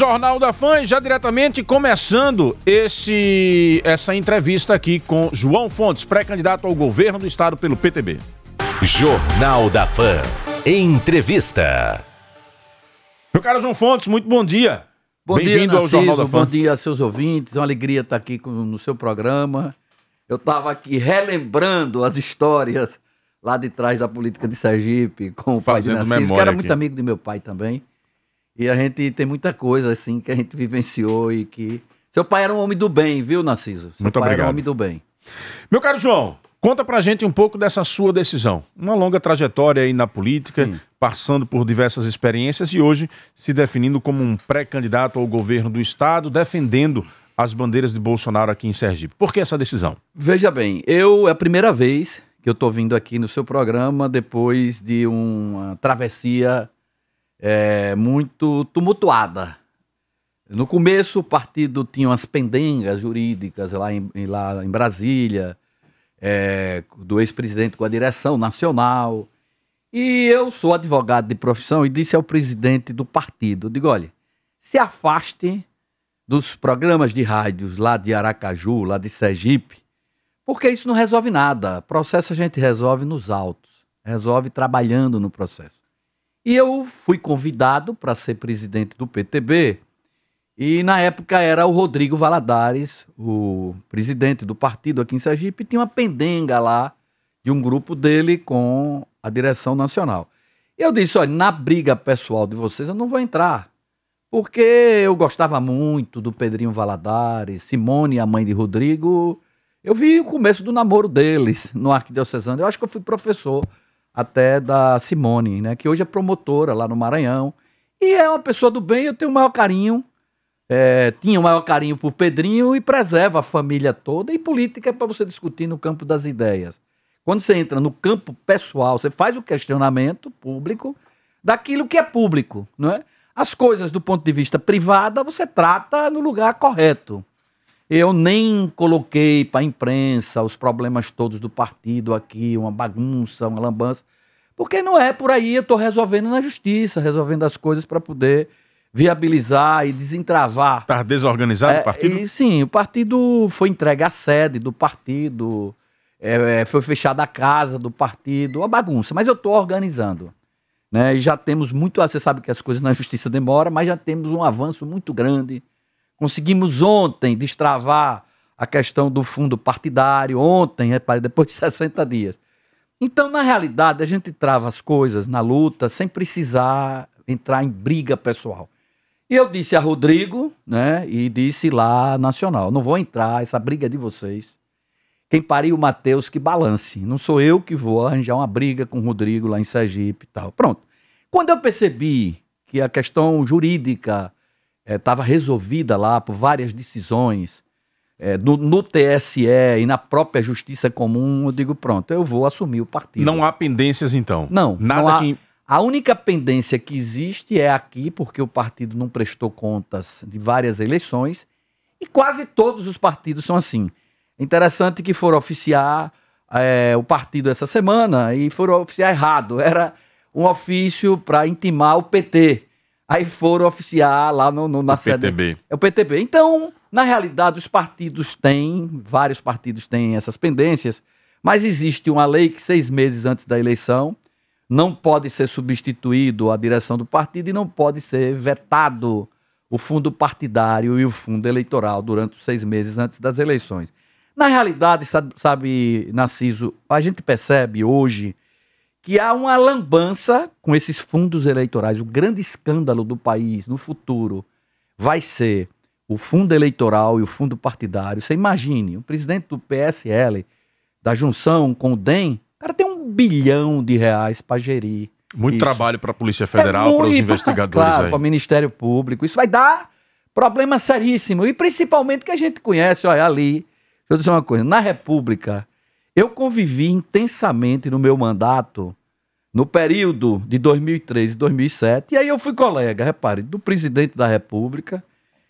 Jornal da Fã, já diretamente começando essa entrevista aqui com João Fontes, pré-candidato ao governo do estado pelo PTB. Jornal da Fã, entrevista. Meu caro João Fontes, muito bom dia. Bom dia, Bem-vindo ao Jornal da Fã. Bom dia a seus ouvintes, é uma alegria estar aqui no seu programa. Eu estava aqui relembrando as histórias lá de trás da política de Sergipe, com o pai de Narciso, que era muito amigo do meu pai também. E a gente tem muita coisa assim que a gente vivenciou e que... Seu pai era um homem do bem, viu, Narciso? Muito obrigado. Era um homem do bem. Meu caro João, conta pra gente um pouco dessa sua decisão. Uma longa trajetória aí na política, passando por diversas experiências e hoje se definindo como um pré-candidato ao governo do estado, defendendo as bandeiras de Bolsonaro aqui em Sergipe. Por que essa decisão? Veja bem, é a primeira vez que eu estou vindo aqui no seu programa depois de uma travessia muito tumultuada. No começo, o partido tinha umas pendengas jurídicas lá em Brasília, do ex-presidente com a direção nacional. E eu sou advogado de profissão e disse ao presidente do partido, digo, olha, se afaste dos programas de rádios lá de Aracaju, lá de Sergipe, porque isso não resolve nada. Processo a gente resolve nos autos, resolve trabalhando no processo. E eu fui convidado para ser presidente do PTB, e na época era o Rodrigo Valadares, o presidente do partido aqui em Sergipe, e tinha uma pendenga lá de um grupo dele com a direção nacional. E eu disse, olha, na briga pessoal de vocês eu não vou entrar, porque eu gostava muito do Pedrinho Valadares, Simone, a mãe de Rodrigo. Eu vi o começo do namoro deles no Arquidiocesano. Eu acho que eu fui professor até da Simone, né, que hoje é promotora lá no Maranhão. E é uma pessoa do bem, eu tenho o maior carinho, tinha o maior carinho por Pedrinho e preserva a família toda. E política é para você discutir no campo das ideias. Quando você entra no campo pessoal, você faz o questionamento público daquilo que é público, não é? As coisas do ponto de vista privado, você trata no lugar correto. Eu nem coloquei para a imprensa os problemas todos do partido aqui, uma bagunça, uma lambança, porque não é por aí, eu estou resolvendo na justiça, resolvendo as coisas para poder viabilizar e desentravar. Está desorganizado o partido? Sim, o partido foi entregue à sede do partido, foi fechada a casa do partido, uma bagunça, mas eu estou organizando. Né? E já temos muito, você sabe que as coisas na justiça demoram, mas já temos um avanço muito grande. Conseguimos ontem destravar a questão do fundo partidário, ontem, depois de 60 dias. Então, na realidade, a gente trava as coisas na luta sem precisar entrar em briga pessoal. E eu disse a Rodrigo, né, e disse lá Nacional, não vou entrar, essa briga é de vocês. Quem pariu o Matheus que balance. Não sou eu que vou arranjar uma briga com o Rodrigo lá em Sergipe e tal. Pronto. Quando eu percebi que a questão jurídica estava resolvida lá por várias decisões no TSE e na própria Justiça Comum, eu digo, pronto, eu vou assumir o partido. Não há pendências, então? Não. Nada não há, que... A única pendência que existe é aqui, porque o partido não prestou contas de várias eleições, e quase todos os partidos são assim. Interessante que foram oficiar o partido essa semana e foram oficiar errado. Era um ofício para intimar o PT. Aí foram oficiar lá na sede. PTB. É o PTB. Então, na realidade, vários partidos têm essas pendências, mas existe uma lei que 6 meses antes da eleição não pode ser substituído a direção do partido e não pode ser vetado o fundo partidário e o fundo eleitoral durante os 6 meses antes das eleições. Na realidade, sabe, Narciso, a gente percebe hoje que há uma lambança com esses fundos eleitorais. O grande escândalo do país no futuro vai ser o fundo eleitoral e o fundo partidário. Você imagine, o presidente do PSL, da junção com o DEM, o cara tem R$1 bilhão para gerir. Muito isso. Trabalho para a Polícia Federal, para os investigadores. Claro, para o Ministério Público. Isso vai dar problema seríssimo. E principalmente que a gente conhece, olha, ali. Deixa eu dizer uma coisa, na República, eu convivi intensamente no meu mandato, no período de 2003 e 2007, e aí eu fui colega, repare, do presidente da República,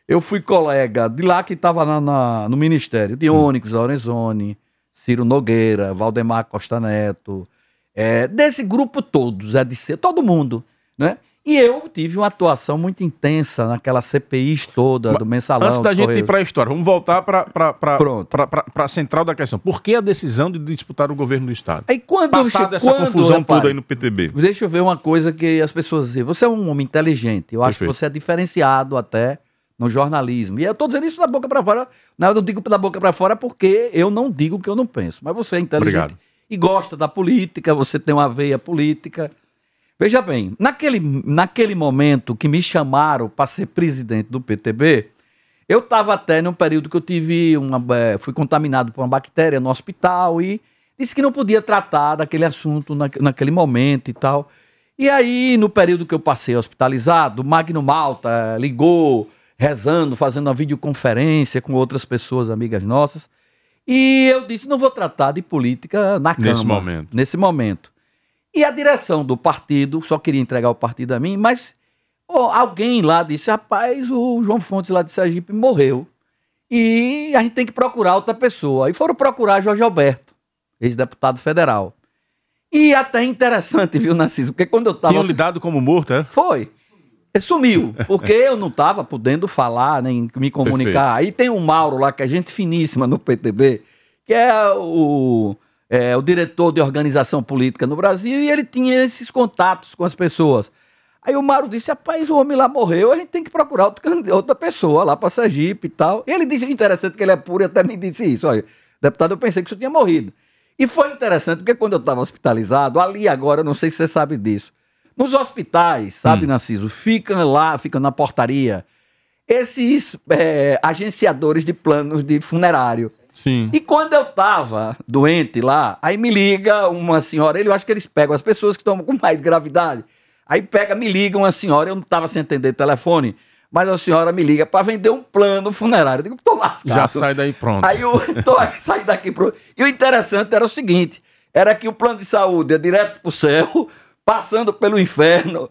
eu fui colega de lá que estava no Ministério, de Onyx Lorenzoni, Ciro Nogueira, Valdemar Costa Neto, desse grupo todo, Zé Disseu, todo mundo, né? E eu tive uma atuação muito intensa naquela CPI toda do Mensalão. Antes da gente ir para a história, vamos voltar para a central da questão. Por que a decisão de disputar o governo do Estado? Aí Passada essa confusão toda aí no PTB. Deixa eu ver uma coisa que as pessoas dizem. Você é um homem inteligente. Eu acho que você é diferenciado até no jornalismo. E eu estou dizendo isso da boca para fora. Não, eu não digo da boca para fora porque eu não digo o que eu não penso. Mas você é inteligente. Obrigado. E gosta da política, você tem uma veia política. Veja bem, naquele momento que me chamaram para ser presidente do PTB, eu estava até num período que eu fui contaminado por uma bactéria no hospital e disse que não podia tratar daquele assunto naquele momento e tal. E aí, no período que eu passei hospitalizado, o Magno Malta ligou, rezando, fazendo uma videoconferência com outras pessoas, amigas nossas. E eu disse, não vou tratar de política na Câmara. Nesse momento. E a direção do partido, só queria entregar o partido a mim, mas alguém lá disse, rapaz, o João Fontes lá de Sergipe morreu. E a gente tem que procurar outra pessoa. E foram procurar Jorge Alberto, ex-deputado federal. E até interessante, viu, Narciso? Porque quando eu estava... Tinham lidado como morto, é? Foi. Sumiu, porque eu não estava podendo falar, nem me comunicar. Perfeito. Aí tem o Mauro lá, que é gente finíssima no PTB, que é o diretor de organização política no Brasil, e ele tinha esses contatos com as pessoas. Aí o Mauro disse, rapaz, o homem lá morreu, a gente tem que procurar outra pessoa lá para Sergipe e tal. E ele disse, interessante que ele é puro, e até me disse isso, olha, deputado, eu pensei que você tinha morrido. E foi interessante, porque quando eu estava hospitalizado, ali agora, eu não sei se você sabe disso, nos hospitais, sabe, Narciso, ficam na portaria, esses agenciadores de planos de funerário. Sim. E quando eu tava doente lá, aí me liga uma senhora, eu acho que eles pegam as pessoas que estão com mais gravidade, aí me liga uma senhora, eu não tava sem atender o telefone, mas a senhora me liga para vender um plano funerário. Eu digo, tô lascado. Já sai daí pronto. Aí eu saí daqui pronto. E o interessante era o seguinte, era que o plano de saúde é direto pro céu, passando pelo inferno,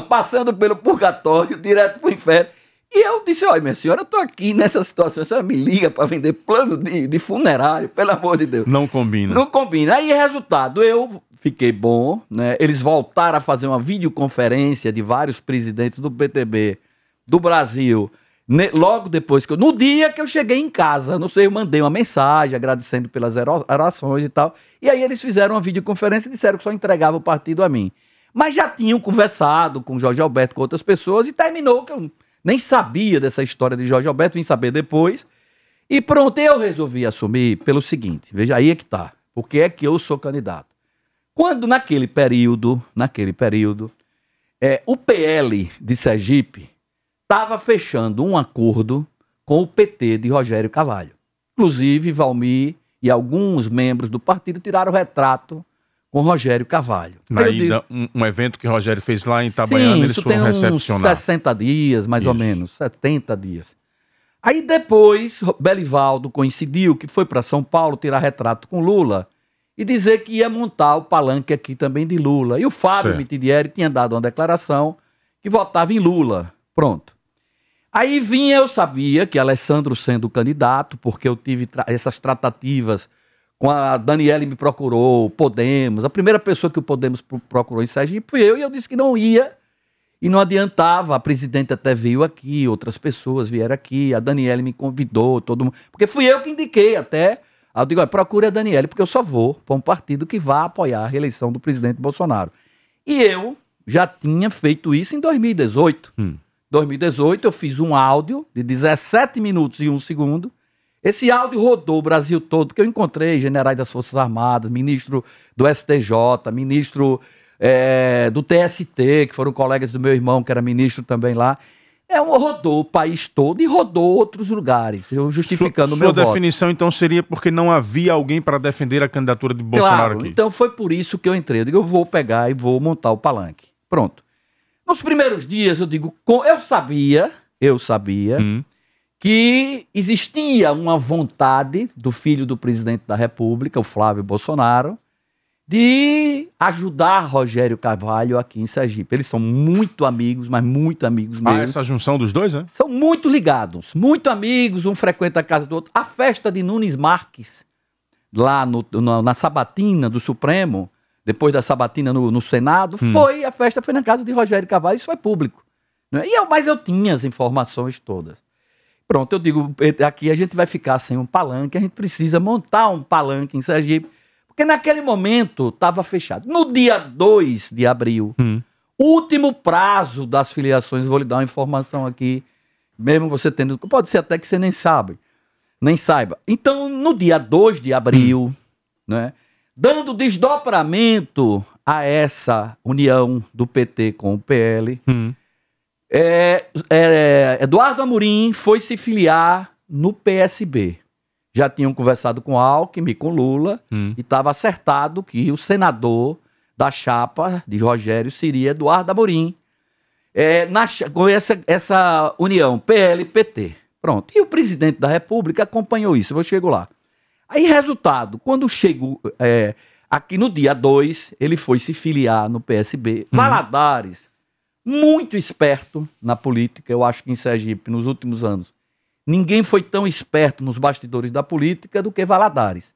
passando pelo purgatório, direto pro inferno. E eu disse, olha, minha senhora, eu tô aqui nessa situação, a senhora me liga para vender plano de funerário, pelo amor de Deus. Não combina. Não combina. Aí, resultado, eu fiquei bom, né? Eles voltaram a fazer uma videoconferência de vários presidentes do PTB, do Brasil, logo depois no dia que eu cheguei em casa, não sei, eu mandei uma mensagem agradecendo pelas orações e tal, e aí eles fizeram uma videoconferência e disseram que só entregava o partido a mim. Mas já tinham conversado com o Jorge Alberto, com outras pessoas, e terminou que eu nem sabia dessa história de Jorge Alberto, vim saber depois, e pronto, eu resolvi assumir pelo seguinte, veja, aí é que tá, porque é que eu sou candidato. Quando naquele período, o PL de Sergipe estava fechando um acordo com o PT de Rogério Carvalho. Inclusive, Valmir e alguns membros do partido tiraram o retrato com Rogério Carvalho. Na ida, um evento que Rogério fez lá em Itabaiana, eles foram recepcionar. Uns 60 dias, mais ou menos, 70 dias. Aí depois, Belivaldo coincidiu que foi para São Paulo tirar retrato com Lula e dizer que ia montar o palanque aqui também de Lula. E o Fábio Mitidieri tinha dado uma declaração que votava em Lula. Pronto. Aí eu sabia que Alessandro sendo candidato, porque eu tive essas tratativas com a Daniele, me procurou, Podemos, a primeira pessoa que o Podemos procurou em Sergipe fui eu, e eu disse que não ia, e não adiantava, a presidente até veio aqui, outras pessoas vieram aqui, a Daniele me convidou, todo mundo, porque fui eu que indiquei até, aí eu digo, procure a Daniele, porque eu só vou para um partido que vá apoiar a reeleição do presidente Bolsonaro. E eu já tinha feito isso em 2018. 2018 eu fiz um áudio de 17 minutos e 1 segundo. Esse áudio rodou o Brasil todo, porque eu encontrei generais das Forças Armadas, ministro do STJ, ministro do TST, que foram colegas do meu irmão, que era ministro também lá. Rodou o país todo e rodou outros lugares, eu justificando o meu voto. Sua definição, então, seria porque não havia alguém para defender a candidatura de Bolsonaro aqui? Então foi por isso que eu entrei. Eu digo, eu vou pegar e vou montar o palanque. Pronto. Nos primeiros dias, eu digo, eu sabia que existia uma vontade do filho do presidente da República, o Flávio Bolsonaro, de ajudar Rogério Carvalho aqui em Sergipe. Eles são muito amigos, mas muito amigos meus. Essa junção dos dois, né? São muito ligados, muito amigos, um frequenta a casa do outro. A festa de Nunes Marques, lá na Sabatina do Supremo, depois da sabatina no Senado, a festa foi na casa de Rogério Carvalho, isso foi público. Né? Mas eu tinha as informações todas. Pronto, eu digo, aqui a gente vai ficar sem um palanque, a gente precisa montar um palanque em Sergipe, porque naquele momento estava fechado. No dia 2 de abril, último prazo das filiações, vou lhe dar uma informação aqui, mesmo você tendo, pode ser até que você nem saiba. Então, no dia 2 de abril, né, dando desdobramento a essa união do PT com o PL, Eduardo Amorim foi se filiar no PSB. Já tinham conversado com Alckmin e com Lula e estava acertado que o senador da chapa de Rogério seria Eduardo Amorim, com essa união PL-PT. Pronto. E o presidente da República acompanhou isso, eu chego lá. Aí, resultado, quando chegou aqui no dia 2, ele foi se filiar no PSB. Valadares, muito esperto na política, eu acho que em Sergipe, nos últimos anos, ninguém foi tão esperto nos bastidores da política do que Valadares.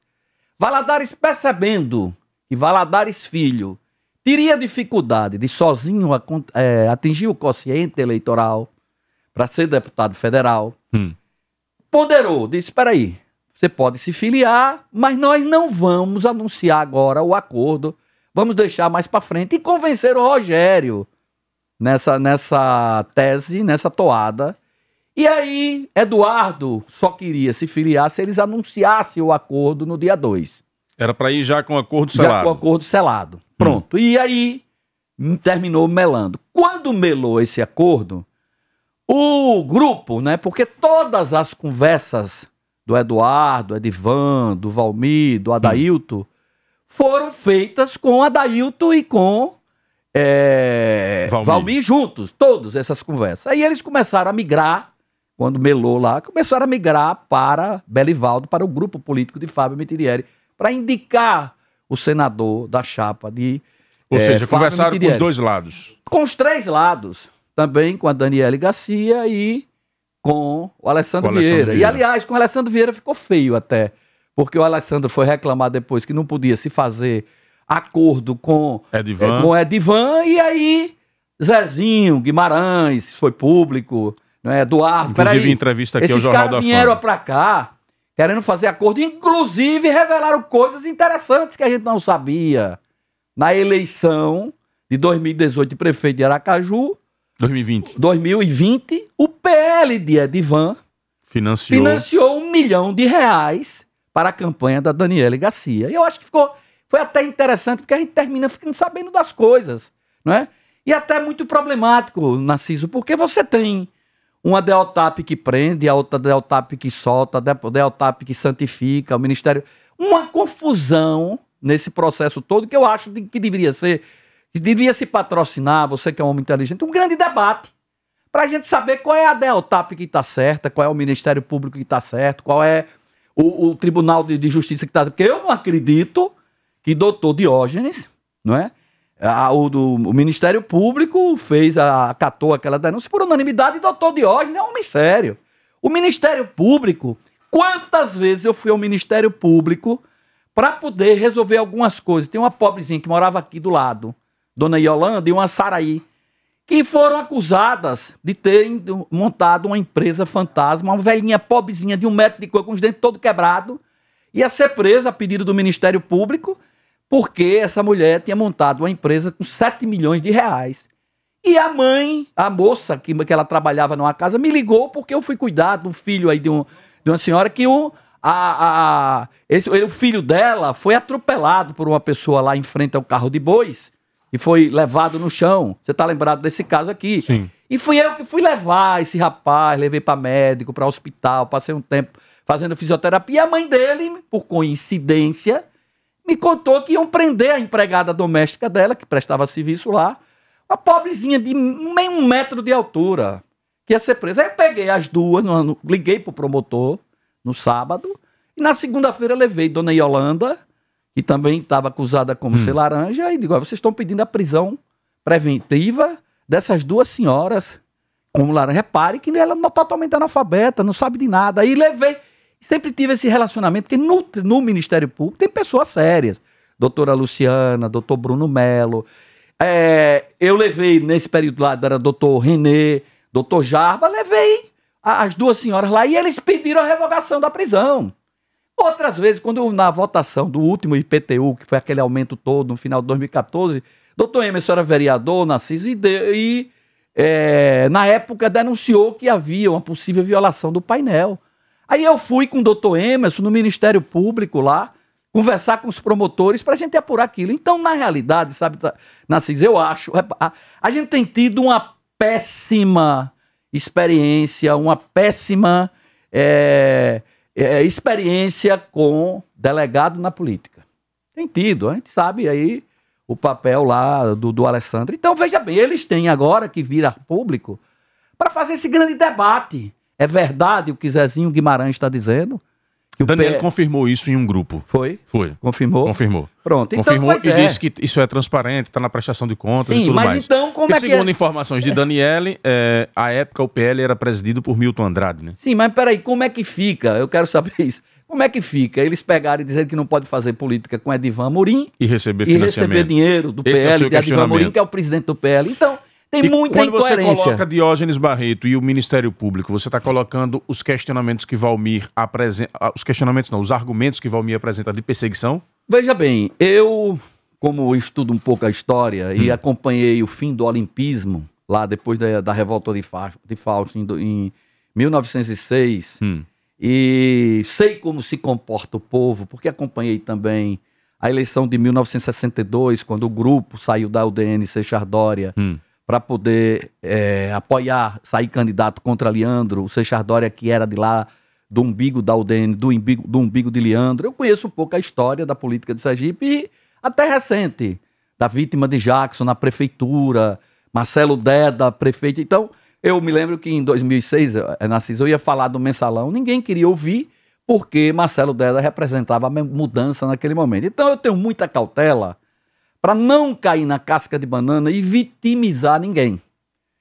Valadares, percebendo que Valadares Filho teria dificuldade de sozinho atingir o quociente eleitoral para ser deputado federal, ponderou, disse, espera aí, você pode se filiar, mas nós não vamos anunciar agora o acordo, vamos deixar mais para frente, e convencer o Rogério nessa tese, nessa toada. E aí, Eduardo só queria se filiar se eles anunciassem o acordo no dia 2. Era para ir já com o acordo selado. Já com o acordo selado. Pronto. E aí, terminou melando. Quando melou esse acordo, o grupo, né? Porque todas as conversas do Eduardo, Edivan, do Valmir, do Adailto, foram feitas com Adailto e com Valmir juntos, todas essas conversas. Aí eles começaram a migrar, quando melou lá, começaram a migrar para Belivaldo, para o grupo político de Fábio Mitidieri, para indicar o senador da chapa de Ou seja, Fábio conversaram Mitidieri. com os dois lados. Com os três lados, também com a Daniele Garcia e com o Alessandro Vieira. E, aliás, com o Alessandro Vieira ficou feio até, porque o Alessandro foi reclamar depois que não podia se fazer acordo com Edivan, e aí Zezinho, Guimarães, foi público, né? Eduardo, inclusive em entrevista aqui ao Jornal da Fama. Esses caras vieram pra cá, querendo fazer acordo, inclusive revelaram coisas interessantes que a gente não sabia. Na eleição de 2018 de prefeito de Aracaju, 2020, o PL de Edivan financiou R$1 milhão para a campanha da Daniele Garcia. E eu acho que foi até interessante, porque a gente termina ficando sabendo das coisas, não é? E até muito problemático, Narciso, porque você tem uma DEOTAP que prende, a outra DEOTAP que solta, a DEOTAP que santifica, o Ministério... Uma confusão nesse processo todo que eu acho que deveria se patrocinar, você que é um homem inteligente, um grande debate para a gente saber qual é a DEOTAP que está certa, qual é o Ministério Público que está certo, qual é o Tribunal de Justiça que está certo. Porque eu não acredito que doutor Diógenes, não é? O Ministério Público acatou aquela denúncia por unanimidade e doutor Diógenes é um homem sério. O Ministério Público, quantas vezes eu fui ao Ministério Público para poder resolver algumas coisas. Tem uma pobrezinha que morava aqui do lado, Dona Yolanda e uma Saraí, que foram acusadas de terem montado uma empresa fantasma, uma velhinha pobrezinha de 1 metro de cor, com os dentes todo quebrado, ia ser presa a pedido do Ministério Público, porque essa mulher tinha montado uma empresa com R$7 milhões. E a mãe, a moça que ela trabalhava numa casa, me ligou porque eu fui cuidar de um filho aí de uma senhora que o filho dela foi atropelado por uma pessoa lá em frente ao carro de bois e foi levado no chão. Você tá lembrado desse caso aqui? Sim. E fui eu que fui levar esse rapaz, levei para médico, para hospital, passei um tempo fazendo fisioterapia. E a mãe dele, por coincidência, me contou que iam prender a empregada doméstica dela, que prestava serviço lá, uma pobrezinha de meio 1 metro de altura, que ia ser presa. Aí eu peguei as duas, liguei pro promotor no sábado, e na segunda-feira levei Dona Yolanda, que também estava acusada como ser laranja, e digo, vocês estão pedindo a prisão preventiva dessas duas senhoras como laranja. Repare que ela não é totalmente analfabeta, não sabe de nada. Aí levei, sempre tive esse relacionamento, porque no Ministério Público tem pessoas sérias. doutora Luciana, doutor Bruno Melo. Eu levei, nesse período lá, era doutor Renê, doutor Jarba, levei as duas senhoras lá e eles pediram a revogação da prisão. Outras vezes, quando na votação do último IPTU, que foi aquele aumento todo no final de 2014, doutor Emerson era vereador, Narciso, na época denunciou que havia uma possível violação do painel. Aí eu fui com o doutor Emerson no Ministério Público lá, conversar com os promotores para a gente apurar aquilo. Então, na realidade, sabe, Narciso, eu acho, a gente tem tido uma péssima experiência, uma péssima experiência com delegado na política. Tem tido, a gente sabe aí o papel lá do Alessandro. Então, veja bem, eles têm agora que vir a público para fazer esse grande debate. É verdade o que Zezinho Guimarães está dizendo? Que Daniel confirmou isso em um grupo. Foi? Foi. Confirmou? Confirmou. Pronto. Então, confirmou e disse que isso é transparente, está na prestação de contas e tudo mais. Mas então, como é que... Segundo informações de Daniele, à época o PL era presidido por Milton Andrade, né? Sim, mas peraí, como é que fica? Eu quero saber isso. Como é que fica? Eles pegaram e disseram que não pode fazer política com Edivan Amorim e receber financiamento. E receber dinheiro do PL, de Edivan Amorim, que é o presidente do PL. Então, tem muita incoerência. Quando você coloca Diógenes Barreto e o Ministério Público, você está colocando os questionamentos que Valmir apresenta... Os questionamentos não, os argumentos que Valmir apresenta de perseguição? Veja bem, eu, como estudo um pouco a história e acompanhei o fim do olimpismo, lá depois da revolta de Fausto, em 1906... E sei como se comporta o povo, porque acompanhei também a eleição de 1962, quando o grupo saiu da UDN Seixas Dória para poder apoiar, sair candidato contra Leandro, o Seixas Dória que era de lá, do umbigo da UDN, do umbigo de Leandro. Eu conheço um pouco a história da política de Sergipe e até recente, da vítima de Jackson na prefeitura, Marcelo Deda, prefeito. Então, eu me lembro que em 2006, Narciso, eu ia falar do mensalão, ninguém queria ouvir, porque Marcelo Deda representava a mudança naquele momento. Então eu tenho muita cautela para não cair na casca de banana e vitimizar ninguém.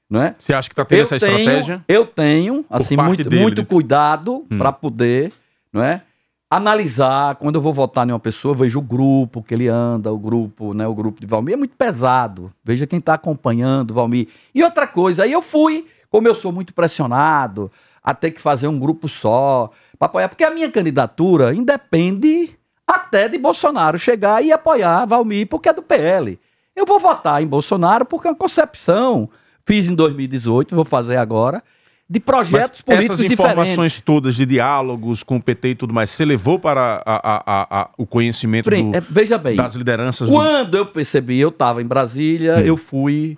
Não é? Você acha que está tendo essa estratégia? Eu tenho, assim, muito cuidado para poder, não é, analisar. Quando eu vou votar em uma pessoa, eu vejo o grupo que ele anda, o grupo de Valmir é muito pesado. Veja quem está acompanhando Valmir. E outra coisa, aí eu fui, como eu sou muito pressionado, a ter que fazer um grupo só para apoiar, porque a minha candidatura independe até de Bolsonaro chegar e apoiar Valmir, porque é do PL. Eu vou votar em Bolsonaro porque é uma concepção. Fiz em 2018, vou fazer agora, de projetos políticos diferentes. Essas informações todas de diálogos com o PT e tudo mais, você levou para o conhecimento veja bem, das lideranças? Quando eu percebi, eu estava em Brasília, eu fui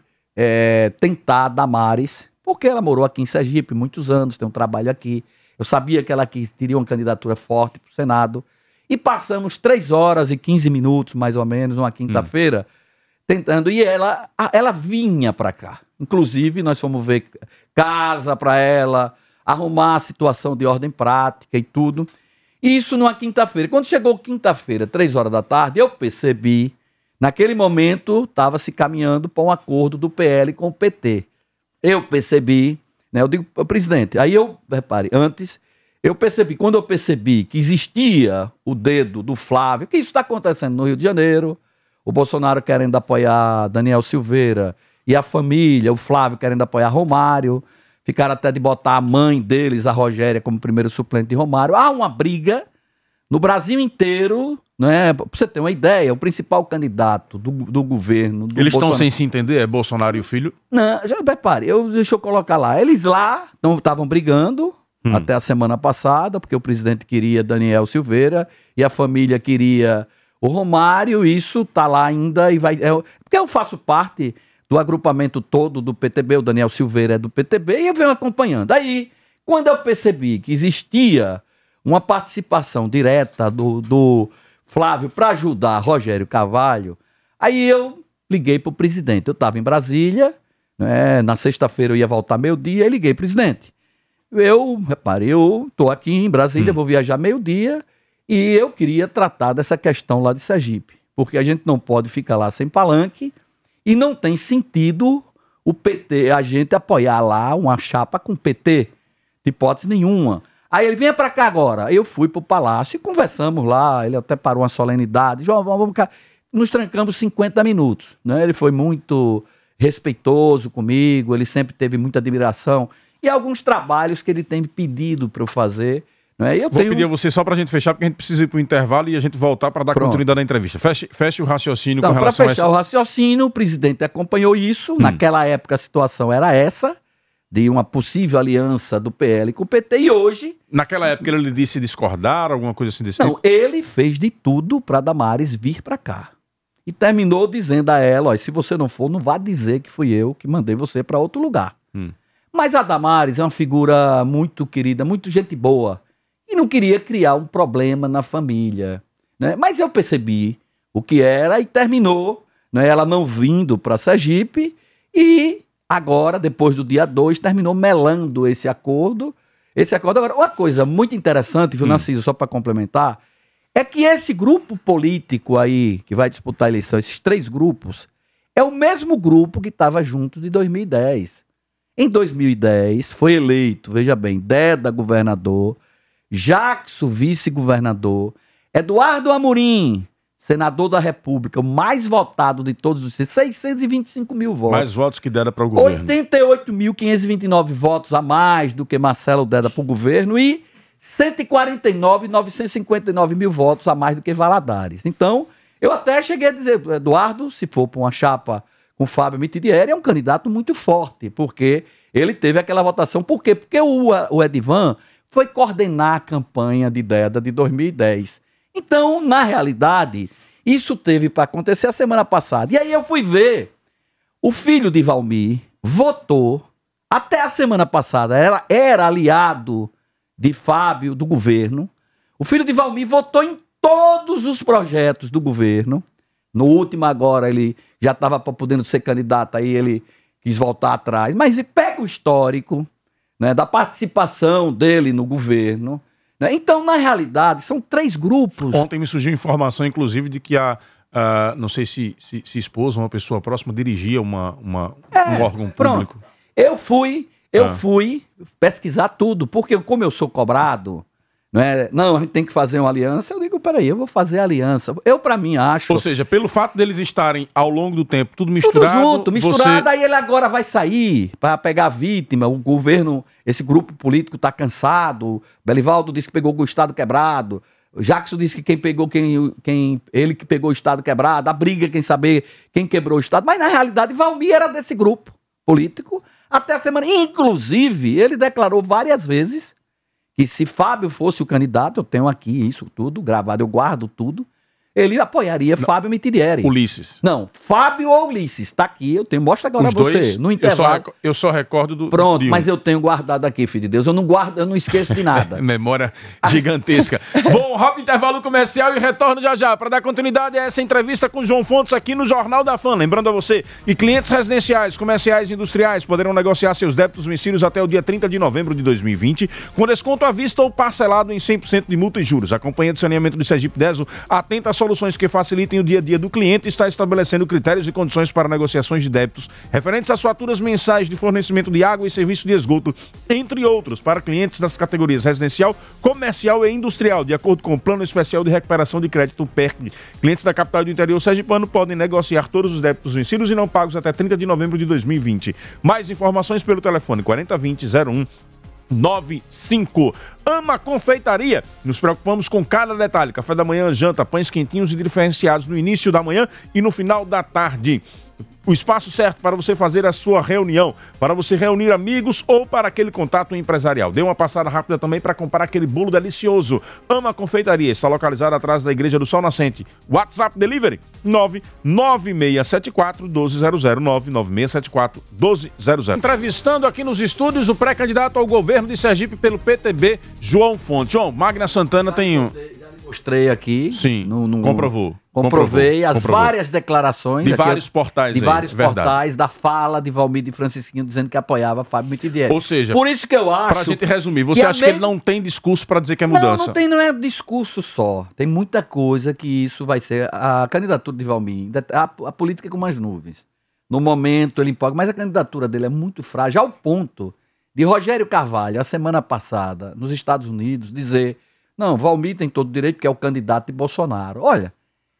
tentar a Damares, porque ela morou aqui em Sergipe muitos anos, tem um trabalho aqui. Eu sabia que ela teria uma candidatura forte para o Senado. E passamos 3 horas e 15 minutos, mais ou menos, uma quinta-feira, tentando. E ela vinha para cá. Inclusive, nós fomos ver casa para ela, arrumar a situação de ordem prática e tudo. E isso numa quinta-feira. Quando chegou quinta-feira, 3 horas da tarde, eu percebi, naquele momento, estava se caminhando para um acordo do PL com o PT. Eu percebi, né? Eu digo, presidente, aí repare, antes, quando eu percebi que existia o dedo do Flávio, que isso está acontecendo no Rio de Janeiro, o Bolsonaro querendo apoiar Daniel Silveira, e a família, o Flávio querendo apoiar Romário, ficaram até de botar a mãe deles, a Rogéria, como primeiro suplente de Romário. Há uma briga no Brasil inteiro, né? Pra você ter uma ideia, o principal candidato do governo... Eles estão sem se entender? É Bolsonaro e o filho? Não, repare, deixa eu colocar lá. Eles lá estavam brigando até a semana passada, porque o presidente queria Daniel Silveira e a família queria o Romário. Isso tá lá ainda e vai... porque eu faço parte do agrupamento todo do PTB, o Daniel Silveira é do PTB, e eu venho acompanhando. Aí, quando eu percebi que existia uma participação direta do Flávio para ajudar Rogério Carvalho, aí eu liguei para o presidente. Eu estava em Brasília, né, na sexta-feira eu ia voltar meio-dia, e liguei, presidente. Repare, eu estou aqui em Brasília, vou viajar meio-dia, e eu queria tratar dessa questão lá de Sergipe, porque a gente não pode ficar lá sem palanque, e não tem sentido o PT, a gente apoiar lá uma chapa com o PT, de hipótese nenhuma. Aí ele, venha pra cá agora. Eu fui pro palácio e conversamos lá, ele até parou uma solenidade. João, vamos cá. Nos trancamos 50 minutos, né? Ele foi muito respeitoso comigo, ele sempre teve muita admiração. E alguns trabalhos que ele tem pedido para eu fazer. Né? Eu Vou pedir a você só para a gente fechar, porque a gente precisa ir para o intervalo e a gente voltar para dar continuidade à entrevista. Feche o raciocínio com relação a Para fechar o raciocínio, o presidente acompanhou isso. Naquela época a situação era essa, de uma possível aliança do PL com o PT, e hoje... Naquela época ele lhe disse discordar, alguma coisa assim desse Não, tipo? ele fez de tudo para Damares vir para cá. E terminou dizendo a ela, ó, se você não for, não vá dizer que fui eu que mandei você para outro lugar. Mas a Damares é uma figura muito querida, muito gente boa. E não queria criar um problema na família. Né? Mas eu percebi o que era e terminou, né, ela não vindo para Sergipe e agora, depois do dia 2, terminou melando esse acordo. Agora, uma coisa muito interessante, viu, Narciso, só para complementar, é que esse grupo político aí, que vai disputar a eleição, esses 3 grupos, é o mesmo grupo que estava junto de 2010. Em 2010, foi eleito, veja bem, Deda governador, Jackson vice-governador, Eduardo Amorim, senador da República, o mais votado de todos os 625 mil votos. Mais votos que Deda para o governo. 88.529 votos a mais do que Marcelo Deda para o governo e 149.959 mil votos a mais do que Valadares. Então, eu até cheguei a dizer, Eduardo, se for para uma chapa com Fábio Mitidieri, é um candidato muito forte, porque ele teve aquela votação. Por quê? Porque o Edivan foi coordenar a campanha de Deda de 2010. Então, na realidade, isso teve para acontecer a semana passada. E aí eu fui ver, o filho de Valmir votou, até a semana passada, era aliado de Fábio, do governo. O filho de Valmir votou em todos os projetos do governo. No último agora ele já estava podendo ser candidato, aí ele quis voltar atrás. Mas pega o histórico, né, da participação dele no governo. Né? Então, na realidade, são 3 grupos. Ontem me surgiu informação, inclusive, de que não sei se esposa, uma pessoa próxima, dirigia um órgão público. Pronto. Eu fui pesquisar tudo, porque como eu sou cobrado, não, a gente tem que fazer uma aliança, eu digo, peraí, eu vou fazer a aliança. Eu, pra mim, acho... Ou seja, pelo fato deles estarem, ao longo do tempo, tudo misturado... Tudo junto, aí ele agora vai sair para pegar a vítima, o governo, esse grupo político tá cansado, Belivaldo disse que pegou o Estado quebrado, Jackson disse que ele que pegou o Estado quebrado, a briga, quem saber quem quebrou o Estado, mas na realidade Valmir era desse grupo político, até a semana, inclusive, ele declarou várias vezes que se Fábio fosse o candidato, eu tenho aqui isso tudo gravado, eu guardo tudo, ele apoiaria Fábio Mitidieri. Ulisses. Não, Fábio ou Ulisses, tá aqui, eu tenho, mostra agora Os você, dois, no intervalo. Eu só recordo do... Pronto, mas eu tenho guardado aqui, filho de Deus, eu não guardo, eu não esqueço de nada. Memória gigantesca. Vou rápido intervalo comercial e retorno já para dar continuidade a essa entrevista com João Fontes aqui no Jornal da Fã. Lembrando a você que clientes residenciais, comerciais e industriais poderão negociar seus débitos vencidos até o dia 30 de novembro de 2020, com desconto à vista ou parcelado em 100% de multa e juros. A Companhia de Saneamento de Sergipe Deso atenta a soluções que facilitem o dia a dia do cliente e está estabelecendo critérios e condições para negociações de débitos referentes às faturas mensais de fornecimento de água e serviço de esgoto, entre outros, para clientes das categorias residencial, comercial e industrial, de acordo com o Plano Especial de Recuperação de Crédito PERC. Clientes da capital e do interior sergipano podem negociar todos os débitos vencidos e não pagos até 30 de novembro de 2020. Mais informações pelo telefone 4020-0195. Ama Confeitaria. Nos preocupamos com cada detalhe. Café da manhã, janta, pães quentinhos e diferenciados no início da manhã e no final da tarde. O espaço certo para você fazer a sua reunião, para você reunir amigos ou para aquele contato empresarial. Dê uma passada rápida também para comprar aquele bolo delicioso. Ama Confeitaria, está localizada atrás da Igreja do Sol Nascente. WhatsApp Delivery 99674-1200, 99674-1200. Entrevistando aqui nos estúdios o pré-candidato ao governo de Sergipe pelo PTB, João Fontes. João, Magna Santana tem um... Mostrei aqui. Sim, comprovou. Comprovei as várias declarações de vários portais. De vários portais da fala de Valmir de Francisquinho dizendo que apoiava Fábio Mitidieri. Ou seja, por isso que eu acho... Pra gente resumir, você acha que ele não tem discurso para dizer que é mudança? Não é discurso só. Tem muita coisa que isso vai ser... A candidatura de Valmir, a política é como as nuvens. No momento ele empolga, mas a candidatura dele é muito frágil, ao ponto de Rogério Carvalho, a semana passada, nos Estados Unidos, dizer, não, Valmir tem todo o direito porque é o candidato de Bolsonaro. Olha,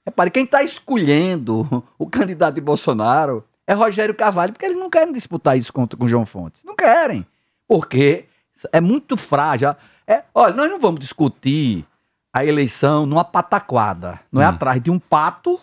repare, quem está escolhendo o candidato de Bolsonaro é Rogério Carvalho, porque eles não querem disputar isso com João Fontes. Não querem, porque é muito frágil. Olha, nós não vamos discutir a eleição numa pataquada, não é atrás de um pato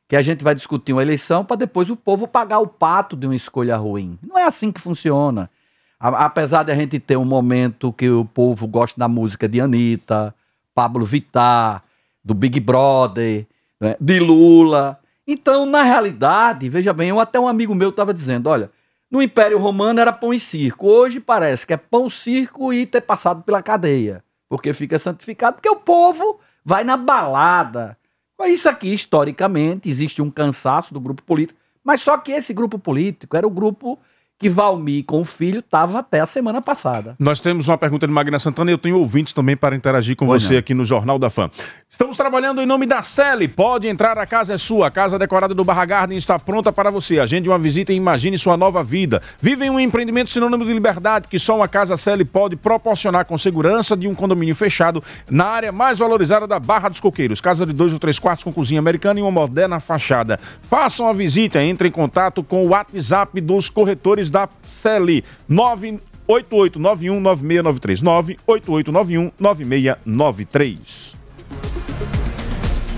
que a gente vai discutir uma eleição para depois o povo pagar o pato de uma escolha ruim. Não é assim que funciona. Apesar de a gente ter um momento que o povo gosta da música de Anitta, Pablo Vittar, do Big Brother, né, de Lula. Então, na realidade, veja bem, até um amigo meu estava dizendo, olha, no Império Romano era pão e circo. Hoje parece que é pão, circo e ter passado pela cadeia. Porque fica santificado, porque o povo vai na balada. Isso aqui, historicamente, existe um cansaço do grupo político, mas só que esse grupo político era o grupo que Valmir com o filho estava até a semana passada. Nós temos uma pergunta de Magna Santana e eu tenho ouvintes também para interagir com você aqui no Jornal da Fã. Estamos trabalhando em nome da Celi. Pode entrar, a casa é sua. A casa decorada do Barra Garden está pronta para você. Agende uma visita e imagine sua nova vida. Vive em um empreendimento sinônimo de liberdade que só uma casa Celi pode proporcionar com segurança de um condomínio fechado na área mais valorizada da Barra dos Coqueiros. Casa de 2 ou 3 quartos com cozinha americana e uma moderna fachada. Façam a visita, entre em contato com o WhatsApp dos corretores da Celi, 988919693, 988919693.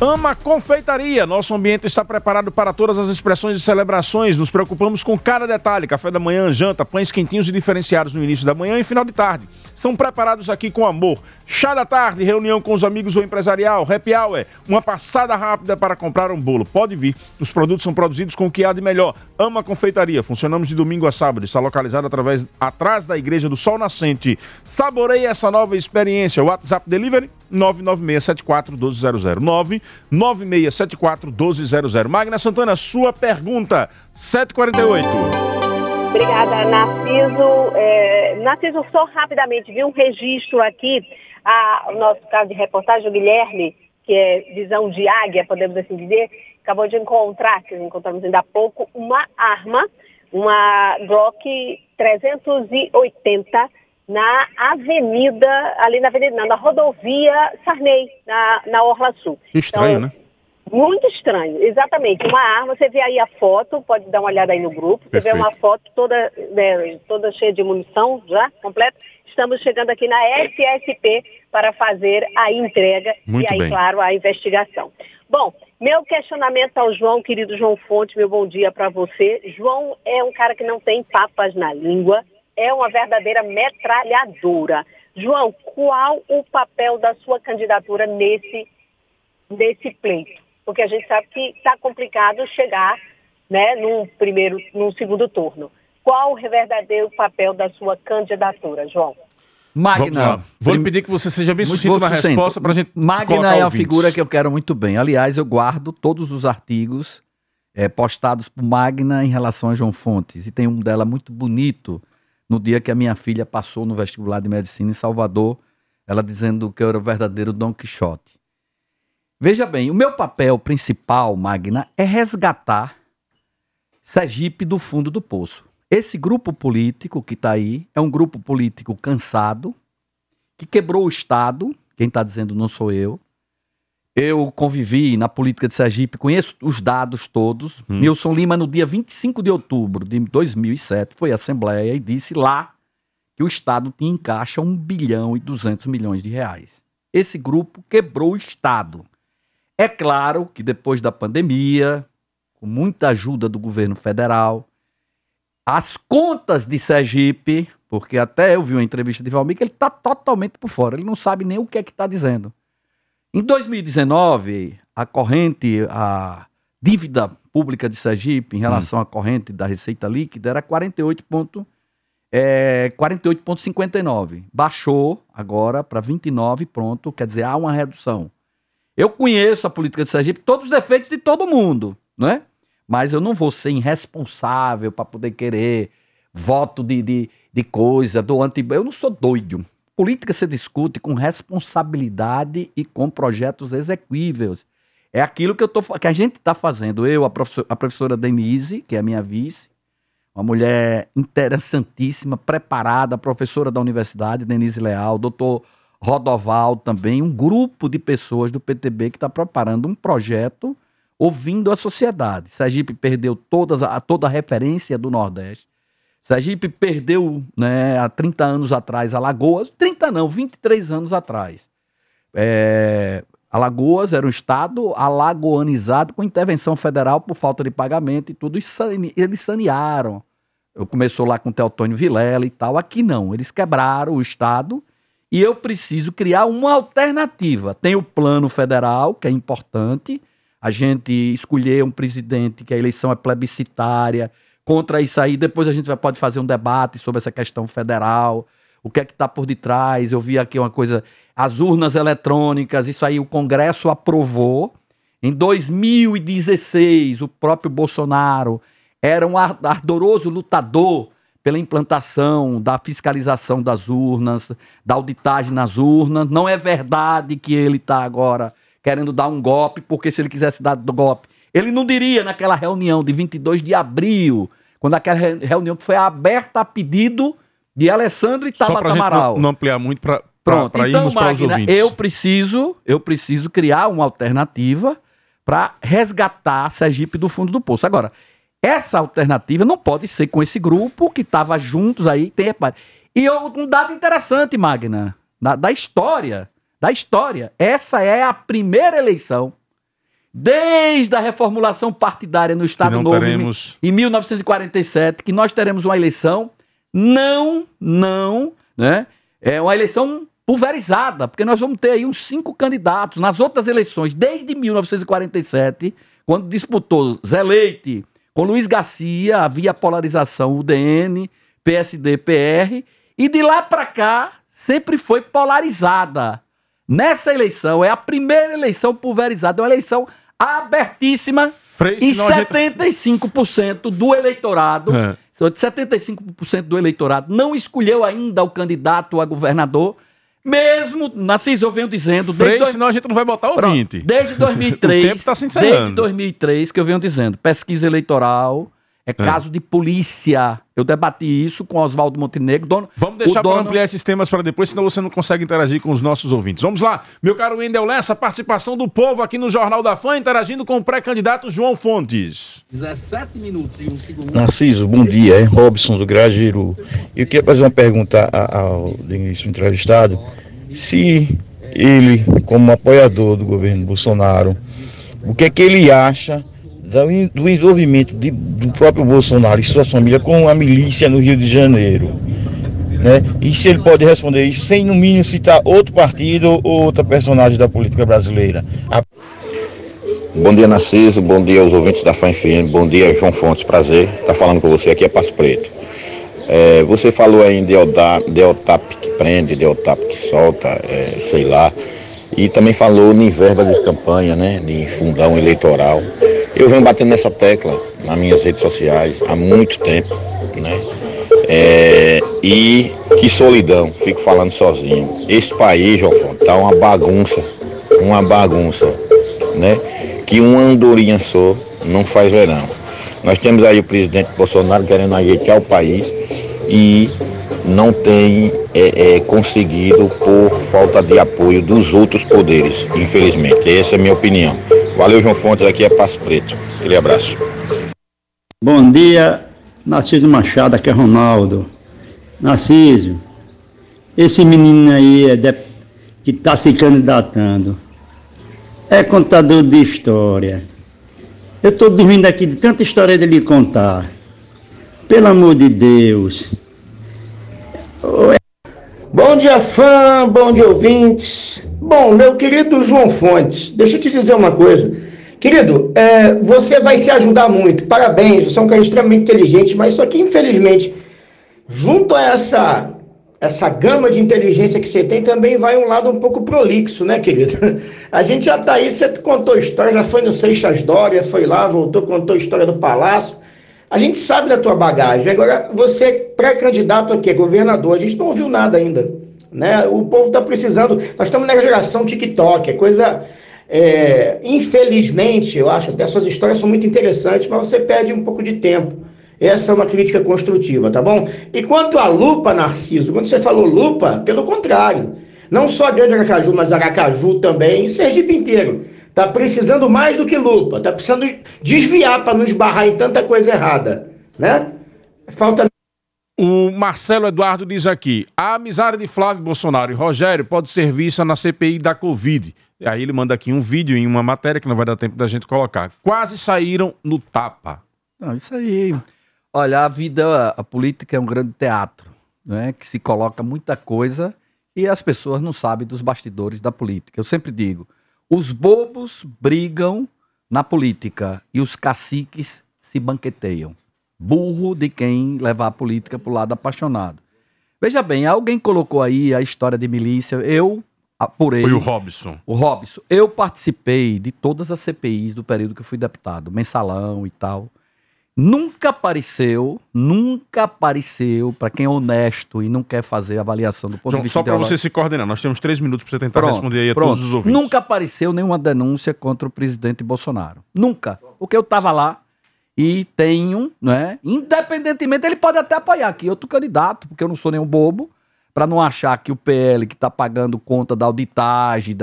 Ama Confeitaria. Nosso ambiente está preparado para todas as expressões e celebrações. Nos preocupamos com cada detalhe. Café da manhã, janta, pães quentinhos e diferenciados no início da manhã e final de tarde. São preparados aqui com amor. Chá da tarde, reunião com os amigos ou empresarial, happy hour, uma passada rápida para comprar um bolo. Pode vir. Os produtos são produzidos com o que há de melhor. Ama Confeitaria. Funcionamos de domingo a sábado. Está localizado atrás da Igreja do Sol Nascente. Saboreie essa nova experiência. WhatsApp Delivery 99674-1200. 99674-1200. Magna Santana, sua pergunta. 7h48. Obrigada, Narciso. Narciso, só rapidamente, vi um registro aqui, o nosso caso de reportagem, o Guilherme, que é visão de águia, podemos assim dizer, acabou de encontrar, que encontramos ainda há pouco, uma arma, uma Glock 380, na rodovia Sarney, na Orla Sul. Estranho, então, né? Muito estranho, exatamente. Uma arma, você vê aí a foto, pode dar uma olhada aí no grupo, você Perfeito. vê uma foto toda cheia de munição, já, completa. Estamos chegando aqui na SSP para fazer a entrega Muito e aí, bem. claro, a investigação. Bom, meu questionamento ao João, querido João Fonte, meu bom dia para você. João é um cara que não tem papas na língua, é uma verdadeira metralhadora. João, qual o papel da sua candidatura nesse pleito? Porque a gente sabe que está complicado chegar, né, num segundo turno. Qual o verdadeiro papel da sua candidatura, João? Magna. Vou lhe pedir que você seja bem sucinto na resposta para a gente Magna é uma figura que eu quero muito bem. Aliás, eu guardo todos os artigos postados por Magna em relação a João Fontes. E tem um dela muito bonito, no dia que a minha filha passou no vestibular de medicina em Salvador, ela dizendo que eu era o verdadeiro Dom Quixote. Veja bem, o meu papel principal, Magna, é resgatar Sergipe do fundo do poço. Esse grupo político que está aí é um grupo político cansado, que quebrou o Estado, quem está dizendo não sou eu. Eu convivi na política de Sergipe, conheço os dados todos. Nilson Lima, no dia 25 de outubro de 2007, foi à Assembleia e disse lá que o Estado tinha em caixa 1 bilhão e 200 milhões de reais. Esse grupo quebrou o Estado. É claro que depois da pandemia, com muita ajuda do governo federal, as contas de Sergipe, porque até eu vi uma entrevista de Valmir que ele está totalmente por fora, ele não sabe nem o que é que está dizendo. Em 2019, a dívida pública de Sergipe em relação à corrente da receita líquida era 48,59. Baixou agora para 29, pronto, quer dizer, há uma redução. Eu conheço a política de Sergipe, todos os defeitos de todo mundo, não é? Mas eu não vou ser irresponsável para poder querer voto de coisa, eu não sou doido. Política se discute com responsabilidade e com projetos execuíveis. É aquilo que a gente está fazendo. Eu, a professora Denise, que é a minha vice, uma mulher interessantíssima, preparada, professora da universidade, Denise Leal, doutor Rodoval também, um grupo de pessoas do PTB que está preparando um projeto ouvindo a sociedade. Sergipe perdeu toda a referência do Nordeste. Sergipe perdeu, né, há 30 anos atrás Alagoas, 30 não, 23 anos atrás. Alagoas era um estado alagoanizado com intervenção federal por falta de pagamento e tudo. Eles sanearam. Começou lá com o Teotônio Vilela e tal. Aqui não, eles quebraram o estado e eu preciso criar uma alternativa. Tem o plano federal, que é importante, a gente escolher um presidente que a eleição é plebiscitária. Contra isso aí, depois a gente pode fazer um debate sobre essa questão federal, o que é que está por detrás. Eu vi aqui uma coisa, as urnas eletrônicas, isso aí o Congresso aprovou. Em 2016, o próprio Bolsonaro era um ardoroso lutador pela implantação da fiscalização das urnas, da auditagem nas urnas. Não é verdade que ele está agora querendo dar um golpe, porque se ele quisesse dar golpe, ele não diria naquela reunião de 22 de abril, quando aquela reunião que foi aberta a pedido de Alessandro Tabata Amaral. Só para não ampliar muito, para então, irmos para os ouvintes. Eu preciso criar uma alternativa para resgatar Sergipe do fundo do poço. Agora, essa alternativa não pode ser com esse grupo que estava juntos aí. E um dado interessante, Magna, da história. Essa é a primeira eleição desde a reformulação partidária no Estado Novo em 1947, que nós teremos uma eleição é uma eleição pulverizada, porque nós vamos ter aí uns 5 candidatos. Nas outras eleições, desde 1947, quando disputou Zé Leite com Luiz Garcia, havia polarização UDN, PSD, PR, e de lá para cá sempre foi polarizada. Nessa eleição, é a primeira eleição pulverizada, é uma eleição abertíssima e 75% do eleitorado, 75% do eleitorado não escolheu ainda o candidato a governador, mesmo, Narciso, eu venho dizendo... Senão a gente não vai botar ouvinte. Desde 2003, o tempo está se encerrando. Desde 2003 que eu venho dizendo, pesquisa eleitoral é caso de polícia. Eu debati isso com Oswaldo Montenegro. Vamos deixar para ampliar esses temas para depois, senão você não consegue interagir com os nossos ouvintes. Vamos lá, meu caro Wendel Lessa, participação do povo aqui no Jornal da Fã, interagindo com o pré-candidato João Fontes. 17 minutos e 1 segundo. Narciso, bom dia, é Robson do Grajaú. Eu queria fazer uma pergunta ao entrevistado, se ele, como apoiador do governo Bolsonaro, o que é que ele acha do envolvimento do próprio Bolsonaro e sua família com a milícia no Rio de Janeiro, né? E se ele pode responder isso sem, no mínimo, citar outro partido ou outra personagem da política brasileira. Bom dia, Narciso, bom dia aos ouvintes da Fã FM, bom dia, João Fontes, prazer estar falando com você, aqui é Passo Preto. Você falou aí em Deotap que prende, Deotap que solta, sei lá, e também falou em verba de campanha, né, de fundão eleitoral. Eu venho batendo nessa tecla nas minhas redes sociais há muito tempo, né? E que solidão, fico falando sozinho. Esse país, João Fonte, tá uma bagunça, né? Que uma andorinha só não faz verão. Nós temos aí o presidente Bolsonaro querendo ajeitar o país e não tem conseguido por falta de apoio dos outros poderes, infelizmente. Essa é a minha opinião. Valeu, João Fontes, aqui é Passo Preto. Aquele abraço. Bom dia, Narciso Machado, aqui é Ronaldo. Narciso, esse menino aí que está se candidatando é contador de história. Eu estou dormindo aqui de tanta história dele contar. Pelo amor de Deus. Bom dia, fã, bom dia, ouvintes. Bom, meu querido João Fontes, deixa eu te dizer uma coisa. Querido, você vai se ajudar muito, parabéns, você é um cara extremamente inteligente, mas só que, infelizmente, junto a essa gama de inteligência que você tem, também vai um lado um pouco prolixo, né, querido? A gente já tá aí, você contou história, já foi no Seixas Dória, foi lá, voltou, contou a história do Palácio. A gente sabe da tua bagagem. Agora, você pré-candidato aqui, governador, a gente não ouviu nada ainda, né? O povo está precisando, nós estamos na geração TikTok, é coisa, infelizmente, eu acho, até suas histórias são muito interessantes, mas você perde um pouco de tempo. Essa é uma crítica construtiva, tá bom? E quanto à lupa, Narciso, quando você falou lupa, pelo contrário, não só Grande Aracaju, mas Aracaju também, e Sergipe inteiro. Está precisando mais do que lupa, está precisando desviar para não esbarrar em tanta coisa errada, né? Falta... O Marcelo Eduardo diz aqui, a amizade de Flávio Bolsonaro e Rogério pode ser vista na CPI da Covid. E aí ele manda aqui um vídeo em uma matéria que não vai dar tempo da gente colocar. Quase saíram no tapa. Não, isso aí. Olha, a política é um grande teatro, né? Que se coloca muita coisa e as pessoas não sabem dos bastidores da política. Eu sempre digo, os bobos brigam na política e os caciques se banqueteiam. Burro de quem levar a política para o lado apaixonado. Veja bem, alguém colocou aí a história de milícia, eu apurei... Foi o Robson. O Robson. Eu participei de todas as CPIs do período que eu fui deputado, mensalão e tal. Nunca apareceu, para quem é honesto e não quer fazer avaliação do ponto de vista só para você se coordenar, nós temos 3 minutos para você tentar responder aí a todos os ouvintes. Nunca apareceu nenhuma denúncia contra o presidente Bolsonaro. Nunca. Porque eu estava lá e tenho, né? Independentemente, ele pode até apoiar aqui outro candidato, porque eu não sou nenhum bobo, para não achar que o PL que está pagando conta da auditagem,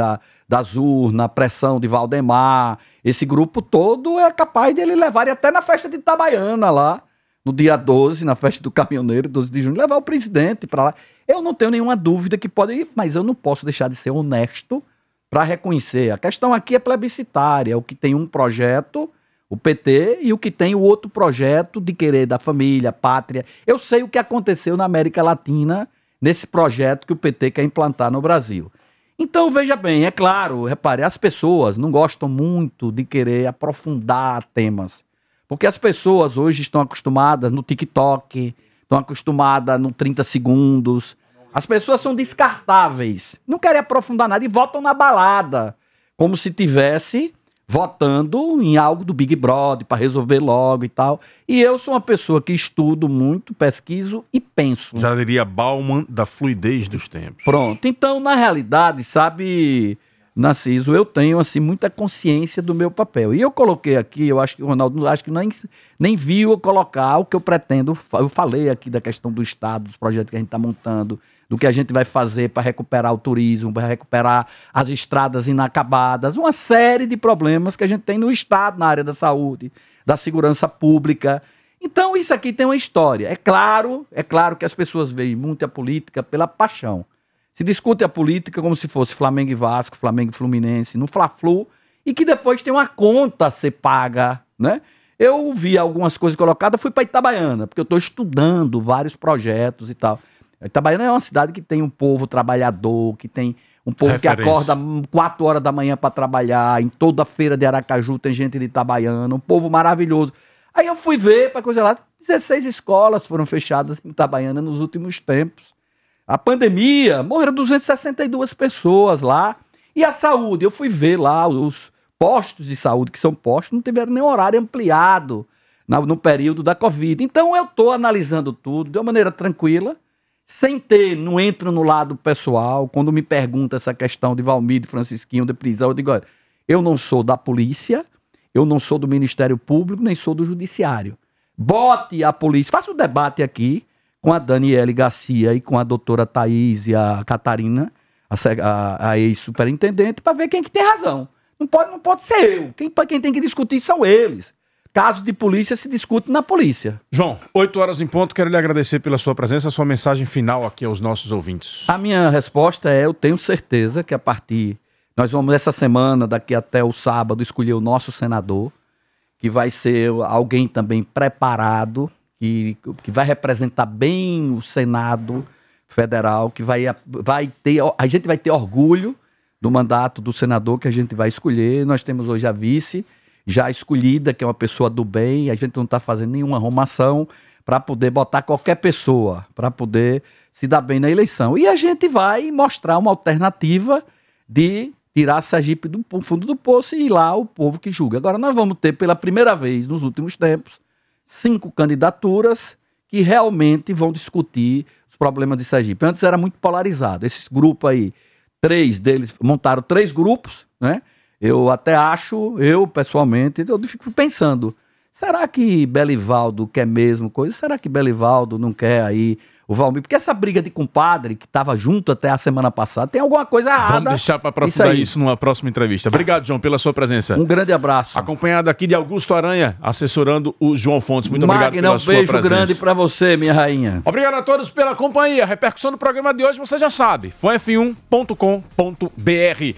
das urnas, pressão de Valdemar, esse grupo todo é capaz de ele levar, e até na festa de Itabaiana lá, no dia 12, na festa do caminhoneiro, 12 de junho, levar o presidente para lá. Eu não tenho nenhuma dúvida que pode ir, mas eu não posso deixar de ser honesto para reconhecer. A questão aqui é plebiscitária, o que tem um projeto, o PT, e o que tem o outro projeto de querer da família, pátria. Eu sei o que aconteceu na América Latina nesse projeto que o PT quer implantar no Brasil. Então, veja bem, é claro, repare, as pessoas não gostam muito de querer aprofundar temas, porque as pessoas hoje estão acostumadas no TikTok, estão acostumadas no 30 segundos, as pessoas são descartáveis, não querem aprofundar nada e votam na balada, como se tivesse votando em algo do Big Brother para resolver logo e tal. E eu sou uma pessoa que estudo muito, pesquiso e penso. Já diria Bauman da fluidez dos tempos. Pronto. Então, na realidade, sabe, Narciso, eu tenho assim muita consciência do meu papel. E eu coloquei aqui, eu acho que o Ronaldo acho que nem viu eu colocar o que eu pretendo. Eu falei aqui da questão do Estado, dos projetos que a gente está montando, do que a gente vai fazer para recuperar o turismo, para recuperar as estradas inacabadas, uma série de problemas que a gente tem no Estado, na área da saúde, da segurança pública. Então, isso aqui tem uma história. É claro que as pessoas veem muito a política pela paixão. Se discute a política como se fosse Flamengo e Vasco, Flamengo e Fluminense, no Fla-Flu, e que depois tem uma conta a ser paga, né? Eu vi algumas coisas colocadas, fui para Itabaiana, porque eu estou estudando vários projetos e tal. Itabaiana é uma cidade que tem um povo trabalhador, que tem um povo que acorda 4 horas da manhã para trabalhar, em toda feira de Aracaju tem gente de Itabaiana, um povo maravilhoso. Aí eu fui ver para coisa lá, 16 escolas foram fechadas em Itabaiana nos últimos tempos. A pandemia, morreram 262 pessoas lá. E a saúde, eu fui ver lá os postos de saúde, que são postos, não tiveram nem horário ampliado no período da Covid. Então eu estou analisando tudo de uma maneira tranquila, não entro no lado pessoal. Quando me pergunta essa questão de Valmir, de Francisquinho, de prisão, eu digo, olha, eu não sou da polícia, eu não sou do Ministério Público, nem sou do Judiciário. Bote a polícia, faça um debate aqui com a Daniele Garcia e com a doutora Thaís e a Catarina, a ex-superintendente, para ver quem que tem razão. Não pode ser eu. Quem tem que discutir são eles. Caso de polícia se discute na polícia. João, 8 horas em ponto, quero lhe agradecer pela sua presença, a sua mensagem final aqui aos nossos ouvintes. A minha resposta é, eu tenho certeza que nós vamos essa semana, daqui até o sábado, escolher o nosso senador, que vai ser alguém também preparado, que vai representar bem o Senado Federal, que a gente vai ter orgulho do mandato do senador que a gente vai escolher. Nós temos hoje a vice, já escolhida, que é uma pessoa do bem, a gente não está fazendo nenhuma arrumação para poder botar qualquer pessoa, para poder se dar bem na eleição. E a gente vai mostrar uma alternativa de tirar a Sergipe do fundo do poço e ir lá o povo que julga. Agora nós vamos ter pela primeira vez nos últimos tempos 5 candidaturas que realmente vão discutir os problemas de Sergipe. Antes era muito polarizado. Esses grupos aí, 3 deles, montaram 3 grupos, né? Eu até acho, pessoalmente, eu fico pensando, Será que Belivaldo quer mesmo coisa? Será que Belivaldo não quer aí o Valmir? Porque essa briga de compadre, que estava junto até a semana passada, tem alguma coisa errada. Vamos deixar para aprofundar isso numa próxima entrevista. Obrigado, João, pela sua presença. Um grande abraço. Acompanhado aqui de Augusto Aranha, assessorando o João Fontes. Muito obrigado pela sua presença. Um beijo grande para você, minha rainha. Obrigado a todos pela companhia. A repercussão do programa de hoje, você já sabe, fanf1.com.br.